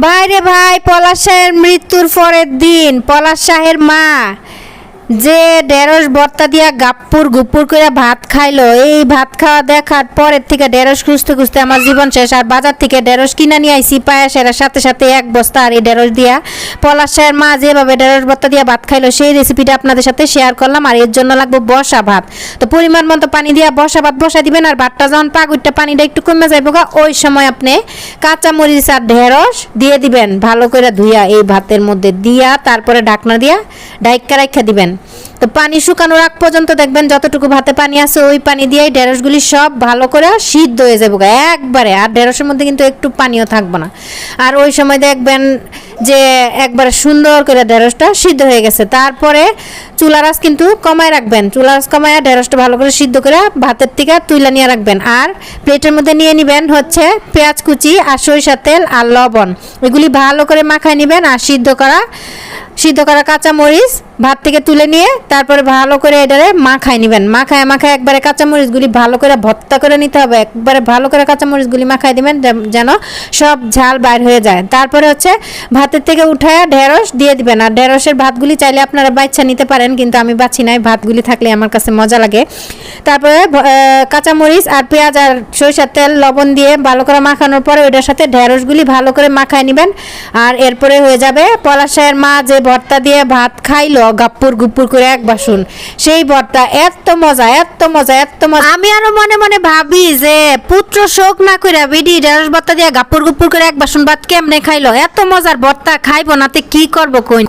ভাইরে ভাই, পলাশ শাহের মৃত্যুর পরের দিন পলাশ শাহের মা যে ঢেঁড়স ভর্তা দিয়া গাপ্পুর গুপ্পুর করে ভাত খাইলো, এই ভাত খাওয়া দেখার পরের থেকে ঢেঁড়স খুঁজতে খুঁজতে আমার জীবন শেষ। আর বাজার থেকে ঢেঁড়স কিনে নিয়ে আইসি পায়াসের সাথে সাথে এক বস্তা। আর এই ঢেঁড়স দিয়া পলাশ শাহের মা যেভাবে ঢেঁড়স ভর্তা দিয়া ভাত খাইলো সেই রেসিপিটা আপনাদের সাথে শেয়ার করলাম। আর এর জন্য লাগবে বসা ভাত। তো পরিমাণ মতো পানি দিয়া বসা ভাত বসা দিবেন। আর ভাতটা যখন পাগুইটা পানিটা একটু কমে যাইব ওই সময় আপনি কাঁচা মরিচ আর ঢেঁড়স দিয়ে দিবেন ভালো করে ধুইয়া এই ভাতের মধ্যে দিয়া, তারপরে ঢাকনা দিয়া ডাইক্কা রাখা দিবেন। তো পানি শুকানোর আগ পর্যন্ত দেখবেন যতটুকু ভাতে পানি আছে ওই পানি দিয়েই ঢেঁড়সগুলি সব ভালো করে সিদ্ধ হয়ে যাবে একবারে। আর ঢেঁড়সের মধ্যে কিন্তু একটু পানিও থাকবে না। আর ওই সময় দেখবেন যে একবারে সুন্দর করে ঢেঁড়সটা সিদ্ধ হয়ে গেছে। তারপরে চুলার আঁচ কিন্তু কমায় রাখবেন, চুলার আঁচ কমায় ঢেঁড়সটা ভালো করে সিদ্ধ করে ভাতের থেকে তুলে নিয়ে রাখবেন। আর প্লেটের মধ্যে নিয়ে নেবেন হচ্ছে পেঁয়াজ কুচি আর সরিষার তেল আর লবণ, এগুলি ভালো করে মাখায় নেবেন। আর সিদ্ধ করা কাঁচা মরিচ ভাত থেকে তুলে নিয়ে তারপরে ভালো করে এটারে মাখায় নেবেন। মাখায় একবারে কাঁচামরিচগুলি ভালো করে ভর্তা করে নিতে হবে। একবারে ভালো করে কাঁচামরিচগুলি মাখায় দিবেন যেন সব ঝাল বাইর হয়ে যায়। তারপরে হচ্ছে ভাতের থেকে উঠায় ঢেঁড়স দিয়ে দিবেন। আর ঢেঁড়সের ভাতগুলি চাইলে আপনারা বাচ্চা নিতে পারেন, কিন্তু আমি বাছি নাই, ভাতগুলি থাকলে আমার কাছে মজা লাগে। তারপরে কাঁচামরিচ আর পেঁয়াজ আর সরিষার তেল লবণ দিয়ে ভালো করে মাখানোর পরে ওইটার সাথে ঢেঁড়সগুলি ভালো করে মাখায় নেবেন। আর এরপরে হয়ে যাবে পলাশ শাহের মা যে ভর্তা দিয়ে ভাত খাইলো গাপ্পুর গুপ্পুর করে এক বাসন, সেই ভর্তা এত মজা এত মজা এত মজা। আমি আরো মনে মনে ভাবি যে পুত্র শোক না করে বিডি ঢেঁড়স ভর্তা দিয়ে গাপ্পুর গুপ্পুর করে এক বাসন ভাত কেমনে খাইলো, এত মজার ভর্তা খাইবো নাতে কি করবো কই।